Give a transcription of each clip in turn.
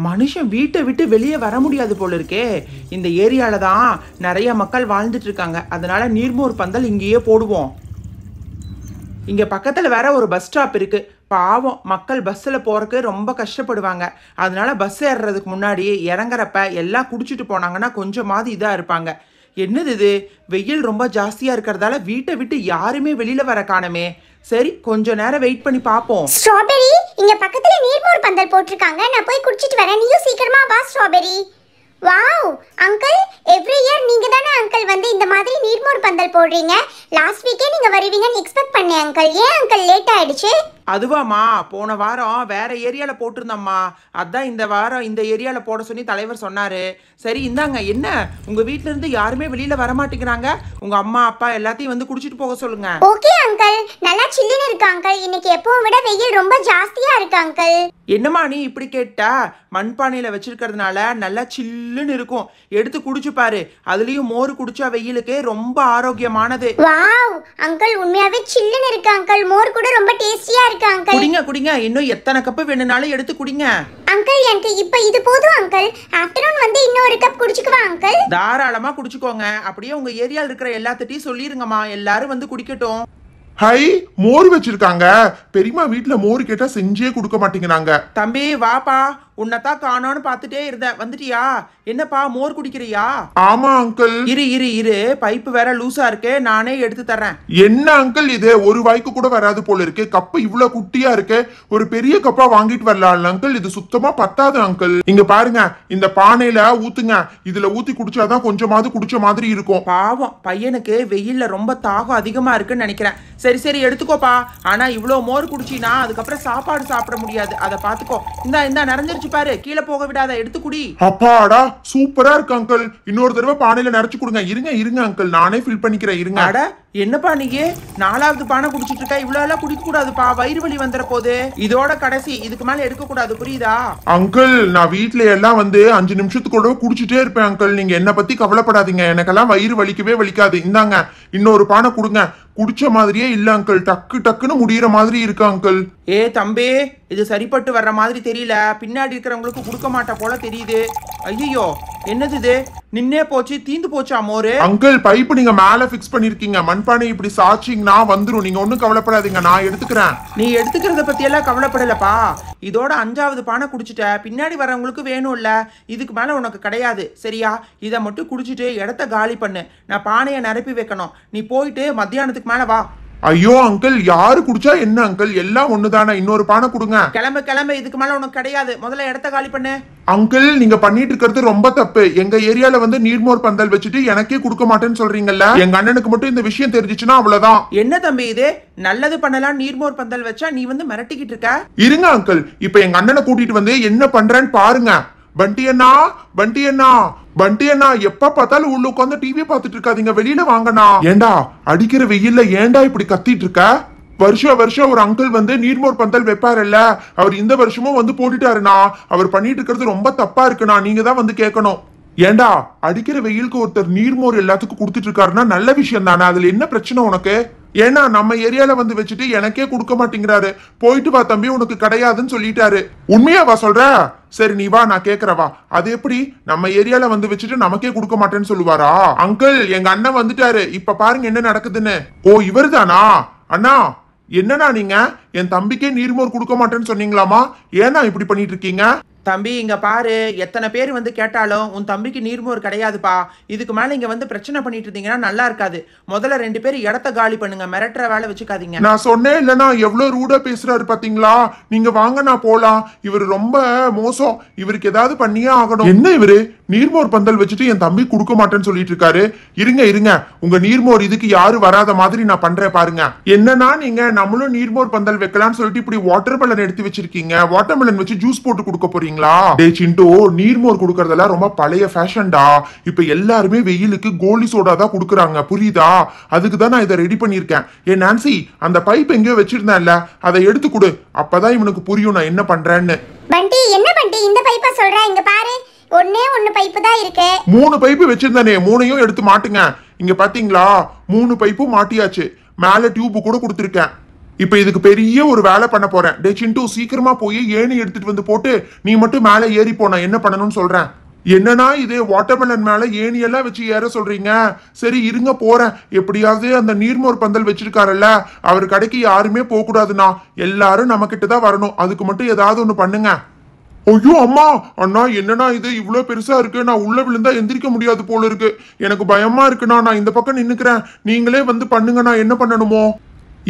மனுஷன் வீட்டை விட்டு வெளியே வர முடியாது போல இருக்கே. இந்த ஏரியால தான் நிறைய மக்கள் வாழ்ந்துட்டு இருக்காங்க. அதனால நீர்மோர் பந்தல் இங்கேயே போடுவோம். இங்க பக்கத்துல வேற ஒரு பஸ் ஸ்டாப் இருக்கு. பாவம், மக்கள் பஸ்ஸில் போறதுக்கு ரொம்ப கஷ்டப்படுவாங்க. அதனால பஸ் ஏறுறதுக்கு முன்னாடி இறங்குறப்ப எல்லாம் குடிச்சிட்டு போனாங்கன்னா கொஞ்சமாவது இதா இருப்பாங்க. என்னது இது, வெயில் ரொம்ப ஜாஸ்தியா இருக்கிறதால வீட்டை விட்டு யாருமே வெளியில வர காணமே. சரி, கொஞ்ச நேரம் வெயிட் பண்ணி பாப்போம். ஸ்ட்ராபெரி, இங்க பக்கத்துல நீர்மோர் பந்தல் போட்டிருக்காங்க. நான் போய் குடிச்சிட்டு வரேன். நீயும் சீக்கிரமா வா strawberry. Wow uncle, every year நீங்க தானே அங்கிள் வந்து இந்த மாதிரி நீர்மோர் பந்தல் போடுறீங்க? லாஸ்ட் வீக்கே நீங்க வருவீங்கன்னு எக்ஸ்பெக்ட் பண்ணேன் அங்கிள். ஏன் அங்கிள் லேட் ஆயிடுச்சு? அதுவாமா, போன வாரம் வேற ஏரியால போட்டிருந்தோம்மா. அதான் இந்த வாரம் இந்த ஏரியால போட சொல்லி தலைவர் சொன்னாரு. சரி இந்தாங்க. என்ன, உங்க வீட்ல இருந்து யாருமே வெளியில வர மாட்டேங்கிறாங்க? உங்க அம்மா அப்பா எல்லாத்தையும் வந்து குடிச்சிட்டு போக சொல்லுங்க. ஓகே அங்கிள், நல்லா சில்லுன்னு இருக்கு அங்கிள். இன்னைக்கு எப்பவும் விட வெயில் ரொம்ப ஜாஸ்தியா இருக்கு அங்கிள். என்னம்மா நீ இப்படி கேட்டா? மண்பானையில வச்சிருக்கிறதுனால நல்லா சில்லுன்னு இருக்கும். எடுத்து குடிச்சு பாரு. அதுலயும் மோர் குடிச்சா வெயிலுக்கு ரொம்ப ஆரோக்கியமானது. வாவ் அங்கிள், உண்மையாவே சில்லுன்னு இருக்கு அங்கிள். மோர் கூட ரொம்ப டேஸ்டியா இருக்கு அங்கிள். குடிங்க குடிங்க, இன்னும் எத்தனை கப்பு வேணும்னாலும் எடுத்து குடிங்க. அங்கிள், எனக்கு இப்ப இது போதும் அங்கிள். ஆஃப்டர்நூன் வந்து இன்னொரு கப் குடிச்சுக்குவா அங்கிள்? தாராளமா குடிச்சுக்கோங்க. அப்படியே உங்க ஏரியால இருக்கிற எல்லாத்திட்டையும் சொல்லிருங்கம்மா, எல்லாரும் வந்து குடிக்கட்டும். ஹை, மோர் வச்சிருக்காங்க. பெரியமா வீட்டுல மோர் கேட்டா செஞ்சே கொடுக்க மாட்டேங்கிறாங்க. தம்பி வாப்பா, உன்னதான் காணோன்னு பாத்துட்டே இருந்த. வந்துட்டியா? என்னப்பா மோர் குடிக்கிறியா? ஆமா அங்கிள். இரு இரு இரு, பைப்பு வேற லூசா இருக்கு, நானே எடுத்து தரேன். என்ன அங்கிள் இது, ஒரு வாய்க்கு கூட வராது போல இருக்கு. கப்பு இவ்வளவு குட்டியா இருக்கு. ஒரு பெரிய கப்பா வாங்கிட்டு வரலாம் அங்கிள். இது சுத்தமா பத்தாது அங்கிள். இங்க பாருங்க, இந்த பானையில ஊத்துங்க. இதுல ஊத்தி குடிச்சாதான் கொஞ்சமாவது குடிச்ச மாதிரி இருக்கும். பாவம், பையனுக்கு வெயில்ல ரொம்ப தாகம் அதிகமா இருக்குன்னு நினைக்கிறேன். சரி சரி எடுத்துக்கோப்பா. ஆனா இவ்வளவு மோர் குடிச்சினா அதுக்கப்புறம் சாப்பாடு சாப்பிட முடியாது. அதை பாத்துக்கோ. இந்தா நிறைஞ்சிருச்சு பாரு, கீழே போக விடாத, எடுத்து குடி. அப்பாடா, சூப்பரா இருக்கு அங்கிள். இன்னொரு தடவை பானையில நிறைச்சு கொடுங்க. இருங்க இருங்க அங்கிள், நானே ஃபில் பண்ணிக்கிறேன். இருங்க. அட என்னப்பா நீங்க 4வது பானை குடிச்சிட்டு இருக்க? இவ்வளவு எல்லாம் குடிக்க கூடாதுப்பா, வயிறு வலி வந்துற போது. இதோட கடைசி, இதுக்கு மேல எடுக்க கூடாது, புரியுதா? அங்கிள், நான் வீட்ல எல்லாம் வந்து 5 நிமிஷத்துக்கு குடிச்சிட்டே இருப்பேன் அங்கிள். நீங்க என்ன பத்தி கவலைப்படாதீங்க. எனக்கெல்லாம் வயிறு வலிக்கவே வலிக்காது. இந்தாங்க, இன்னொரு பானை கொடுங்க. குடிச்ச மாதிரியே இல்ல அங்கிள், டக்கு டக்குன்னு முடியற மாதிரி இருக்கு அங்கிள். ஏ தம்பி, இது சரிப்பட்டு வர்ற மாதிரி தெரியல. பின்னாடி இருக்கிறவங்களுக்கு கொடுக்க மாட்ட போல தெரியுது. ஐயோ, என்னது இது, நின்னே போச்சு, தீந்து போச்சா மோரு? அங்கிள், பைப்பு நீங்க மேல பிக்ஸ் பண்ணிருக்கீங்க. மண்பானை இப்படி சாச்சிங்கன்னா வந்துரும். நீங்க ஒண்ணும் கவலைப்படாதீங்க, நான் எடுத்துக்கிறேன். நீ எடுத்துக்கிறத பத்தி எல்லாம் கவலைப்படலப்பா. இதோட 5வது பானை குடிச்சிட்ட. பின்னாடி வரவங்களுக்கு வேணும்ல, இதுக்கு மேல உனக்கு கிடையாது, சரியா? இதை மட்டும் குடிச்சிட்டு இடத்த காலி பண்ணு. நான் பானையை நிரப்பி வைக்கணும். நீ போயிட்டு மத்தியானத்துக்கு மேல வா. ஐயோ அங்கிள், யாரு குடிச்சா என்ன அங்கிள், எல்லாம் ஒண்ணுதானே. இன்னொரு பானை கொடுங்க. கிளம்பு கிளம்பு, இதுக்கு மேல உனக்கு கிடையாது. முதல்ல இடத்த காலி பண்ணு. அங்கிள், நீங்க பண்ணிட்டு இருக்கிறது ரொம்ப தப்பு. எங்க ஏரியால வந்து நீர்மோர் பந்தல் வச்சுட்டு எனக்கே கொடுக்க மாட்டேன்னு சொல்றீங்கல்ல. எங்க அண்ணனுக்கு மட்டும் இந்த விஷயம் தெரிஞ்சிச்சுன்னா அவ்வளவுதான். என்ன தம்பி இது, நல்லது பண்ணலாம் நீர்மோர் பந்தல் வச்சா நீ வந்து மிரட்டிக்கிட்டு இருக்க? இருங்க அங்கிள், இப்ப எங்க அண்ணனை கூட்டிட்டு வந்து என்ன பண்றேன்னு பாருங்க. பண்டி அண்ணா, பண்டி அண்ணா, பண்டி அண்ணா, எப்ப பார்த்தாலும் உள்ள உட்காந்து டிவி பார்த்துட்டு இருக்காதீங்க, வெளியில வாங்கண்ணா. ஏண்டா அடிக்கிற வெயில்ல ஏண்டா இப்படி கத்திட்டு இருக்க? வருஷம் ஒரு அங்கிள் வந்து நீர்மோர் பந்தல் வைப்பாருல்ல, அவர் இந்த வருஷமும் வந்து போட்டுட்டாருண்ணா. அவர் பண்ணிட்டு இருக்கிறது ரொம்ப தப்பா இருக்குண்ணா. நீங்க தான் வந்து கேட்கணும். ஏண்டா அடிக்கிற வெயிலுக்கு ஒருத்தர் நீர்மோர் எல்லாத்துக்கும் கொடுத்துட்டு இருக்காருன்னா நல்ல விஷயம் தானே. அதுல என்ன பிரச்சனை உனக்கு? ஏன்னா நம்ம ஏரியால வந்து வச்சுட்டு எனக்கே கொடுக்க மாட்டேங்கிறாரு. போயிட்டு வா தம்பி, உனக்கு கிடையாதுன்னு சொல்லிட்டாரு. உண்மையாவா சொல்ற? சரி நீ வா, நான் கேக்குறவா. அது எப்படி நம்ம ஏரியால வந்து வச்சுட்டு நமக்கே கொடுக்க மாட்டேன்னு சொல்லுவாரா? அங்கிள், எங்க அண்ணன் வந்துட்டாரு. இப்ப பாருங்க என்ன நடக்குதுன்னு. ஓ, இவரு தானா? அண்ணா, என்னன்னா நீங்க என் தம்பிக்கே நீர்மோர் கொடுக்க மாட்டேன்னு சொன்னீங்களாமா? ஏன்னா இப்படி பண்ணிட்டு இருக்கீங்க? தம்பி இங்க பாரு, எத்தனை பேர் வந்து கேட்டாலும் உன் தம்பிக்கு நீர்மோர் கிடையாதுப்பா. இதுக்கு மேல இங்க வந்து பிரச்சனை பண்ணிட்டு இருந்தீங்கன்னா நல்லா இருக்காது. முதல்ல 2 பேர் இடத்த காலி பண்ணுங்க, மிரட்டுற வேலை வச்சுக்காதீங்க. நான் சொன்னேன் இல்லனா, எவ்வளவு ரூடா பேசுறாரு பாத்தீங்களா? நீங்க வாங்க, நான் போலாம். இவரு ரொம்ப மோசம். இவருக்கு ஏதாவது பண்ணியே ஆகணும். என்ன இவரு நீர்மோர் பந்தல் வச்சுட்டு என் தம்பி கொடுக்க மாட்டேன்னு சொல்லிட்டு இருக்காரு. இருங்க இருங்க, உங்க நீர்மோர் இதுக்கு யாரு வராத மாதிரி நான் பண்றேன் பாருங்க. என்னன்னா நீங்க நம்மளும் நீர்மோர் பந்தல் வைக்கலாம்னு சொல்லிட்டு இப்படி வாட்டர் மெலன் எடுத்து வச்சிருக்கீங்க. வாட்டர் மெலன் வச்சு ஜூஸ் போட்டு கொடுக்க போறீங்களா? டேய் சிண்டு, நீர்மோர் குடுக்கறதெல்லாம் ரொம்ப பழைய ஃபேஷன்டா. இப்ப எல்லாருமே வெயிலுக்கு கோலி சோடா தான் குடுக்குறாங்க, புரியுதா? அதுக்கு தான் நான் இதை ரெடி பண்ணிருக்கேன். ஏ நான்சி, அந்த பைப் எங்கேயோ வச்சிருந்தேன்ல, அதை எடுத்து கொடு. அப்பதான் இவனுக்கு புரியும் நான் என்ன பண்றேன்னு. பண்டி, என்ன பண்டி இந்த பைப்பை சொல்ற? இங்க பாரு, ஒண்ணே ஒண்ணு பைப்பு தான் இருக்கு. 3 பைப்பு வச்சிருந்தானே, 3ஐயும் எடுத்து மாட்டுங்க. இங்க பாத்தீங்களா, 3 பைப்பும் மாட்டியாச்சு. மேல டியூப் கூட கொடுத்துருக்கேன். இப்ப இதுக்கு பெரிய ஒரு வேலை பண்ண போறேன். டே சிண்டு, சீக்கிரமா போய் ஏணி எடுத்துட்டு வந்து போட்டு நீ மட்டும் மேல ஏறி போனா என்ன பண்ணணும்னு சொல்றேன். என்னன்னா இது வாட்டர்மெலன் மேல ஏணி எல்லாம் வச்சு ஏற சொல்றீங்க? சரி இருங்க போறேன். எப்படியாவது அந்த நீர்மோர் பந்தல் வச்சிருக்காருல்ல, அவர் கடைக்கு யாருமே போக கூடாதுண்ணா, எல்லாரும் நம்ம கிட்ட தான் வரணும். அதுக்கு மட்டும் ஏதாவது ஒண்ணு பண்ணுங்க. ஐயோ அம்மா, அண்ணா என்னன்னா இது இவ்வளவு பெருசா இருக்கு, நான் உள்ள விழுந்தா எந்திரிக்க முடியாது போல இருக்கு, எனக்கு பயமா இருக்குண்ணா, நான் இந்த பக்கம் நின்னுக்கிறேன், நீங்களே வந்து பண்ணுங்க, நான் என்ன பண்ணணுமோ?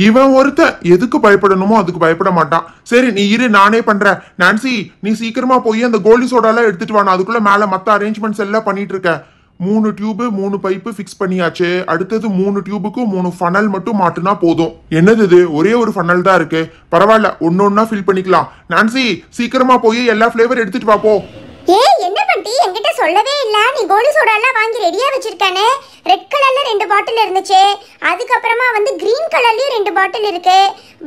இவன் ஒருத்த எதுக்கு பயப்படணுமோ அதுக்கு பயப்பட மாட்டான். சரி நீ இரு, நானே பண்றேன். நான்சி, நீ சீக்கிரமா போய் அந்த கோலி சோடாலாம் எடுத்துட்டு வானா, அதுக்குள்ள மேல மத்த அரேஞ்ச்மெண்ட்ஸ் எல்லாம் பண்ணிட்டு இருக்க. 3 டியூபு 3 பைப்பு ஃபிக்ஸ் பண்ணியாச்சு. அடுத்தது 3 டியூபுக்கு 3 ஃபனல் மட்டும் மாட்டுனா போதும். என்னது இது, ஒரே ஒரு ஃபனல் தான் இருக்கு, பரவாயில்ல ஒன்னொன்னா ஃபில் பண்ணிக்கலாம். நான்சி சீக்கிரமா போய் எல்லா ஃபிளேவர் எடுத்துட்டு வா போ. ஏய் என்ன பண்டி, என்கிட்ட சொல்லவே இல்ல. நீ கோலி சோடா எல்லாம் வாங்கி ரெடியா வச்சிருக்கானே. ரெட் கலர்ல 2 பாட்டில் இருந்துச்சு, அதுக்கப்புறமா வந்து கிரீன் கலர்லயும் 2 பாட்டில் இருக்கு,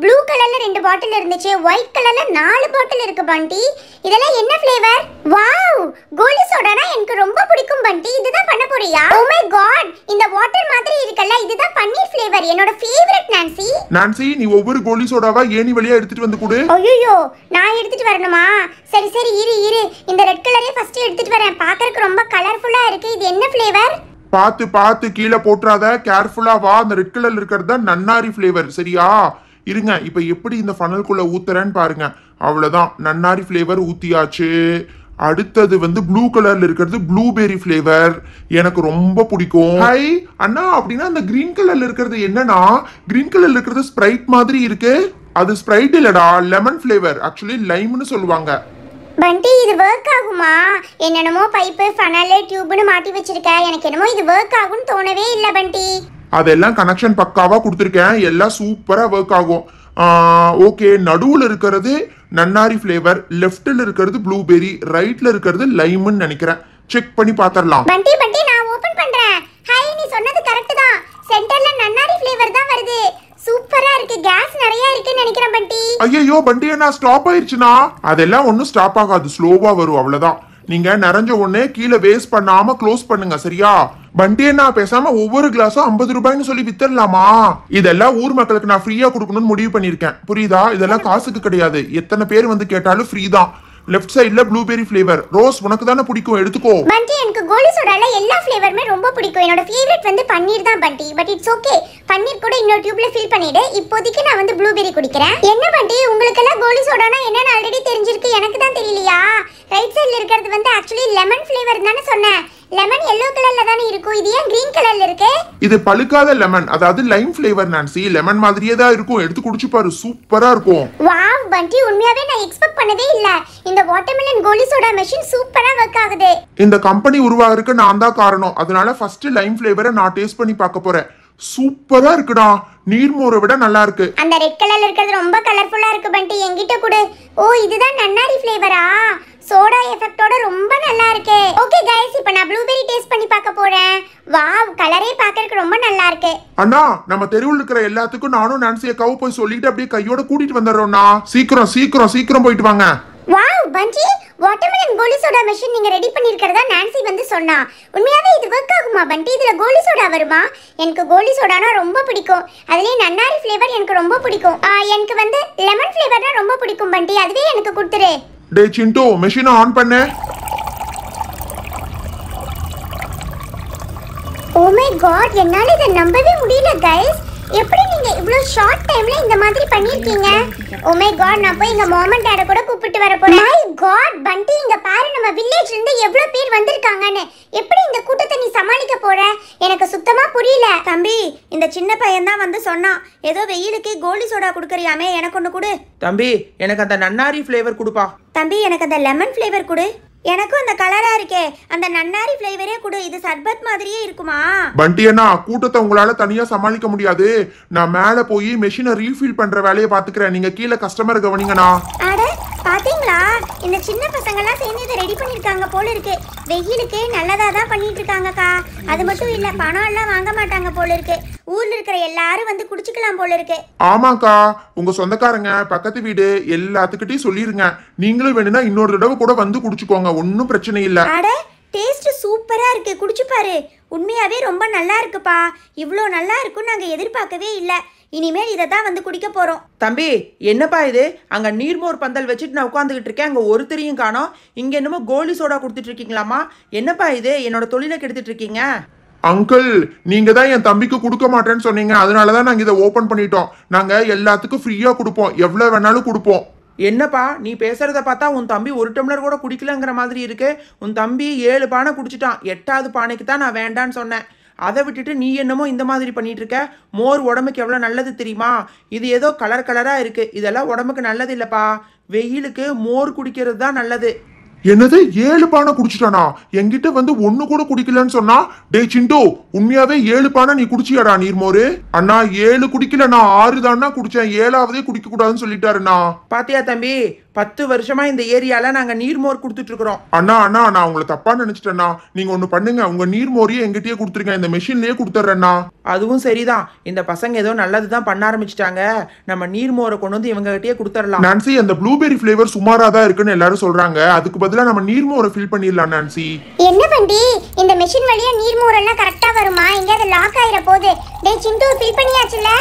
ப்ளூ கலர்ல 2 பாட்டில் இருந்துச்சு, ஒயிட் கலர்ல 4 பாட்டில் இருக்கு பண்டி. இதெல்லாம் என்ன ஃப்ளேவர்? வாவ், கோலி சோடானா எனக்கு ரொம்ப பிடிக்கும் பண்டி. இதுதான் பண்ண போறியா? ஓ மை காட், இந்த வாட்டர் மாதிரி இருக்குல்ல, இதுதான் பன்னீர் ஃப்ளேவர், என்னோட ஃபேவரட். நான்சி நான்சி, நீ ஒவ்வொரு கோலி சோடாவா ஏணி வழியா எடுத்துட்டு வந்து கொடு. ஐயோ, நான் எடுத்துட்டு வரணுமா? சரி சரி இரு இரு, இந்த ரெட் கலரே ஃபர்ஸ்ட் எடுத்துட்டு வரேன். பார்க்கறதுக்கு ரொம்ப கலர்ஃபுல்லா இருக்கு. இது என்ன ஃப்ளேவர்? பார்த்து பார்த்து கீழே போட்டுறாத, கேர்ஃபுல்லா வா. அந்த ரெட் கலர்ல இருக்கிறது தான் நன்னாரி ஃபிளேவர், சரியா? இருங்க, இப்ப எப்படி இந்த ஃபனல்குள்ள ஊத்துறேன்னு பாருங்க. அவ்வளவுதான், நன்னாரி ஃபிளேவர் ஊத்தியாச்சு. அடுத்தது வந்து ப்ளூ கலர்ல இருக்கிறது ப்ளூபெரி ஃபிளேவர், எனக்கு ரொம்ப பிடிக்கும். ஹை அண்ணா, அப்படின்னா அந்த கிரீன் கலர்ல இருக்கிறது என்னன்னா, கிரீன் கலர்ல இருக்கிறது ஸ்ப்ரைட் மாதிரி இருக்கு. அது ஸ்ப்ரைட் இல்லடா, லெமன் ஃபிளேவர், ஆக்சுவலி லைம்னு சொல்லுவாங்க. பண்டி இது ஒர்க் ஆகுமா? என்னென்னமோ பைப்பு ஃபனல் டியூப்னு மாட்டி வச்சிருக்க, எனக்கு என்னமோ இது ஒர்க் ஆகும்னு தோணவே இல்லை பண்டி. அதெல்லாம் கனெக்ஷன் பக்காவா கொடுத்துருக்கேன், எல்லாம் சூப்பரா ஒர்க் ஆகும். ஓகே, நடுவுல இருக்கிறது நன்னாரி ஃபிளேவர், லெஃப்ட்ல இருக்கிறது ப்ளூபெரி, ரைட்ல இருக்கிறது லைம்னு நினைக்கிறேன். செக் பண்ணி பாத்திரலாம். பண்டி பண்டி நான் ஓபன் பண்றேன். ஹாய், நீ சொன்னது கரெக்ட் தான், சென்டர்ல நன்னாரி ஃபிளேவர் தான் வருது. சூப்பரா இருக்கு, கேஸ் நிறைய இருக்குன்னு நினைக்கிறேன் பண்டி. ஐயோ பண்டி, என்ன ஸ்டாப் ஆயிருச்சுனா? அதெல்லாம் ஒன்னும் ஸ்டாப் ஆகாது, ஸ்லோவா வரும், அவ்வளவுதான். நீங்க நிறைஞ்ச உடனே கீழே வேஸ்ட் பண்ணாம க்ளோஸ் பண்ணுங்க, சரியா? பண்டி என்ன, பேசாம ஒவ்வொரு கிளாஸும் 50 ரூபாய்னு சொல்லி வித்தரலாமா? இதெல்லாம் ஊர் மக்களுக்கு நான் ஃப்ரீயா கொடுக்கணும்னு முடிவு பண்ணிருக்கேன், புரியுதா? இதெல்லாம் காசுக்கு கிடையாது, எத்தனை பேர் வந்து கேட்டாலும் ஃப்ரீ தான். லெஃப்ட் சைடுல ப்ளூபெரி ஃபிளேவர். ரோஸ், உனக்கு தானே பிடிக்கும், எடுத்துக்கோ. பண்டி எனக்கு கோலி சோடால எல்லா ஃபிளேவருமே ரொம்ப பிடிக்கும். என்னோட ஃபேவரட் வந்து பன்னீர் தான் பண்டி. பட் இட்ஸ் ஓகே, பன்னீர் கூட இன்னொரு டியூப்ல ஃபில் பண்ணிடு. இப்போதைக்கு நான் வந்து ப்ளூபெரி குடிக்கிறேன். என்ன பண்டி, உங்களுக்கு எல்லாம் கோலி சோடானா என்னன்னு ஆல்ரெடி தெரிஞ்சிருக்கு, எனக்கு தான் தெரியலையா? ரைட் சைடுல இருக்கிறது வந்து ஆக்சுவலி லெமன் ஃபிளேவர் தானே சொன்னேன். லெமன் yellow கலர்ல தானே இருக்கும், இது ஏன் கிரீன் கலர்ல இருக்கு? இது பழுக்காத லெமன், அதாவது லைம் ஃபிளேவர். நான்சி, லெமன் மாதிரியே தான் இருக்கும், எடுத்து குடிச்சு பாரு, சூப்பரா இருக்கும். வாவ் பண்டி, உண்மையாவே நான் எக்ஸ்பெக்ட் பண்ணவே இல்ல. இந்த வாட்டர்மெலன் கோலி சோடா மெஷின் சூப்பரா ஒர்க் ஆகுது. இந்த கம்பெனி உருவாகிறதுக்கு நான் தான் காரணம், அதனால ஃபர்ஸ்ட் லைம் ஃபிளேவரை நான் டேஸ்ட் பண்ணி பார்க்க போறேன். சூப்பரா இருக்குடா, நீர்மோரை விட நல்லா இருக்கு. அந்த ரெட் கலர்ல இருக்கிறது ரொம்ப கலர்ஃபுல்லா இருக்கு பண்டி, என்கிட்ட கொடு. ஓ இதுதான் நன்னாரி ஃபிளேவரா? சோடா எஃபெக்ட்டோட ரொம்ப நல்லா இருக்கு. ஓகே गाइस, இப்போ நான் ப்ளூபெரி டேஸ்ட் பண்ணி பார்க்க போறேன். வாவ், கலரே பார்க்கறதுக்கு ரொம்ப நல்லா இருக்கு. அண்ணா, நம்ம தெருவுல இருக்கிற எல்லாத்துக்கும் நானும் நான்சி அக்காவும் போய் சொல்லிட்டு அப்படியே கையோட கூட்டிட்டு வந்துடுறோம்னா. சீக்கிரம் சீக்கிரம் சீக்கிரம் போயிட்டு வாங்க. வாவ் பஞ்சி, வாட்டர்மெலன் கோலி சோடா மெஷின் நீங்க ரெடி பண்ணிருக்கிறதா நான்சி வந்து சொன்னா. உண்மையாவே இது ஒர்க் ஆகுமா பண்டி? இதுல கோலி சோடா வருமா? எனக்கு கோலி சோடானா ரொம்ப பிடிக்கும், அதுலயே நன்னாரி ஃபிளேவர் எனக்கு ரொம்ப பிடிக்கும். எனக்கு வந்து லெமன் ஃபிளேவர்னா ரொம்ப பிடிக்கும் பண்டி, அதுவே எனக்கு கொடுத்துரு. டே சிண்டு, மெஷினை ஆன் பண்ணு. ஓ மை காட், என்னால இத நம்பவே முடியல गाइस. எப்படி நீங்க இவ்ளோ ஷார்ட் டைம்ல இந்த மாதிரி பண்ணிருக்கீங்க? ஓ மை காட், நான் போய் எங்க மாம் அண்ட் டாட கூட கூப்பிட்டு வர போறேன். மை காட் பண்டி, இங்க பாரு நம்ம வில்லேஜ்ல இருந்து எவ்வளவு பேர் வந்திருக்காங்கன்னு. எப்படி இந்த கூட்டத்தை நீ சமாளிக்க போற? எனக்கு சுத்தமா புரியல. தம்பி, இந்த சின்ன பையன் தான் வந்து சொன்னான், ஏதோ வெயிலுக்கு கோலி சோடா குடுக்கறியாமே, எனக்கு ஒன்று கொடு. தம்பி, எனக்கு அந்த நன்னாரி ஃபிளேவர் கொடுப்பா. தம்பி, எனக்கு அந்த லெமன் ஃப்ளேவர் கொடு. எனக்கும் அந்த கலரா இருக்கே அந்த நன்னாரி ஃப்ளேவரே கொடு. இது சர்பத் மாதிரியே இருக்குமா? பண்டி அண்ணா, கூட்டத்தை உங்களால தனியா சமாளிக்க முடியாது, நான் மேல போய் மெஷினை ரீஃபில் பண்ற வேலையை பாத்துக்கிறேன், நீங்க கீழே கஸ்டமர் கவனிங்கண்ணா. அட பாத்தீங்களா, இந்த சின்ன பசங்க எல்லாம் சேர்ந்து இதை ரெடி பண்ணிருக்காங்க போல இருக்கு. வெயிலுக்கு நல்லதா தான் பண்ணிட்டு இருக்காங்கக்கா. அது மட்டும் இல்ல, பணம் எல்லாம் வாங்க மாட்டாங்க போல இருக்கு. ஊர்ல இருக்கிற எல்லாரும் வந்து குடிச்சுக்கலாம் போல இருக்கு. ஆமாக்கா, உங்க சொந்தக்காரங்க பக்கத்து வீடு எல்லாத்துக்கிட்டையும் சொல்லிருங்க. நீங்களும் வேணும்னா இன்னொரு தடவை கூட வந்து குடிச்சுக்கோங்க, ஒன்னும் பிரச்சனை இல்ல. அட டேஸ்ட் சூப்பரா இருக்கு, குடிச்சு பாரு. உண்மையாவே ரொம்ப நல்லா இருக்குப்பா. இவ்வளோ நல்லா இருக்கும்னு நாங்கள் எதிர்பார்க்கவே இல்லை. இனிமேல் இதை தான் வந்து குடிக்க போறோம். தம்பி என்னப்பா இது? அங்க நீர்மோர் பந்தல் வச்சுட்டு நான் உட்காந்துக்கிட்டு இருக்கேன், அங்க ஒருத்தரையும் காணோம். இங்க என்னமோ கோலி சோடா கொடுத்துட்டு இருக்கீங்களாமா? என்னப்பா இது? என்னோட தொழிலை கெடுத்துட்டு இருக்கீங்க. அங்கிள், நீங்க தான் என் தம்பிக்கு கொடுக்க மாட்டேன்னு சொன்னீங்க, அதனாலதான் நாங்க இதை ஓபன் பண்ணிட்டோம். நாங்க எல்லாத்துக்கும் ஃப்ரீயா கொடுப்போம், எவ்வளவு வேணாலும் கொடுப்போம். என்னப்பா நீ பேசுறத பார்த்தா உன் தம்பி ஒரு டம்ளர் கூட குடிக்கலங்கிற மாதிரி இருக்கு. உன் தம்பி 7 பானை குடிச்சிட்டான். 8வது பானைக்கு தான் நான் வேண்டான்னு சொன்னேன். அதை விட்டுட்டு நீ என்னமோ இந்த மாதிரி பண்ணிட்டு இருக்க. மோர் உடம்புக்கு எவ்வளோ நல்லது தெரியுமா? இது ஏதோ கலர் கலராக இருக்கு, இதெல்லாம் உடம்புக்கு நல்லது இல்லைப்பா. வெயிலுக்கு மோர் குடிக்கிறது தான் நல்லது. என்னது 7 பானை குடிச்சிட்டானா? என்கிட்ட வந்து 1 கூட குடிக்கலன்னு சொன்னா. டே சிண்டு, உண்மையாவே 7 பானை நீ குடிச்சியாடா நீர்மோரு? அண்ணா 7 குடிக்கல, நான் 6 தானா குடிச்சேன், 7ஆவதே குடிக்க கூடாதுன்னு சொல்லிட்டாருண்ணா. பாத்தியா தம்பி, 10 வருஷமா இந்த ஏரியால நாங்க நீர்மோர் கொடுத்துட்டு இருக்கிறோம். அண்ணா அண்ணா, நான் உங்களை தப்பா நினைச்சிட்டேன்னா. நீங்க ஒண்ணு பண்ணுங்க, உங்க நீர்மோரையே எங்கிட்டயே கொடுத்துருங்க, இந்த மெஷின்லயே கொடுத்துட்றேண்ணா. அதுவும் சரிதான். இந்த பசங்க ஏதோ நல்லதுதான் பண்ண ஆரம்பிச்சிட்டாங்க. நம்ம நீர்மோரை கொண்டு வந்து இவங்க கிட்டயே கொடுத்துடலாம். நான்சி, அந்த ப்ளூபெரி ஃபிளேவர் சுமாரா தான் இருக்குன்னு எல்லாரும் சொல்றாங்க. அதுக்கு பதிலா நம்ம நீர்மோரை ஃபில் பண்ணிடலாம் நான்சி. என்ன பண்டி, இந்த மெஷின் வழியா நீர்மோரெல்லாம் கரெக்டா வருமா? எங்கயாவது லாக் ஆயிர போகுது. டேய் சிண்டு, ஃபில் பண்ணியாச்சுல?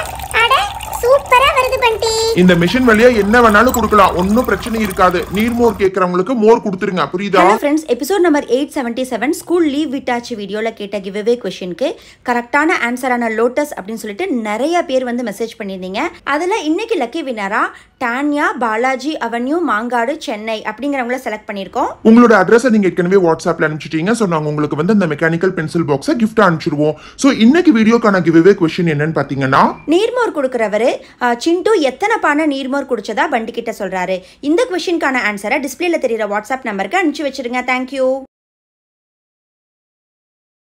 அட சூப்பரா வருது பண்டி. இந்த மெஷின் வழியா என்ன வேணாலும் கொடுக்கலாம், ஒன்னும் பிரச்சனை இருக்காது. நீர்மோர் கேட்கறவங்களுக்கு மோர் கொடுத்துருங்க, புரியுதா? Hello friends, episode number 877 school leave விட்டாச்சு வீடியோவில் கேட்ட கிவ்அவே கொஷினுக்கு கரெக்டான ஆன்சரான லோட்டஸ் அப்படின்னு சொல்லிட்டு நிறைய பேர் வந்து மெசேஜ் பண்ணியிருந்தீங்க. அதில் இன்னைக்கு லக்கி வினரா டான்யா பாலாஜி அவென்யூ மாங்காடு சென்னை அப்படிங்கிறவங்கள செலக்ட் பண்ணியிருக்கோம். உங்களோட அட்ரஸை நீங்க ஏற்கனவே வாட்ஸ்அப்ல அனுப்பிச்சிட்டீங்க. ஸோ நாங்கள் உங்களுக்கு வந்து அந்த மெக்கானிக்கல் பென்சில் பாக்ஸை கிஃப்ட் அனுப்பிச்சிடுவோம். ஸோ இன்னைக்கு வீடியோக்கான கிவ்அவே கொஸ்டின் என்னன்னு பார்த்தீங்கன்னா, நீர்மோர் கொடுக்குறவரு சிண்டு எத்தனை பானை நீர்மோர் குடிச்சதா பண்டி கிட்ட சொல்றாரு. இந்த கொஸ்டினுக்கான ஆன்சரை டிஸ்பிளேல தெரியுற வாட்ஸ்அப் நம்பருக்கு அனுப்பிச்சு வச்சிருங்க. தேங்க்யூ.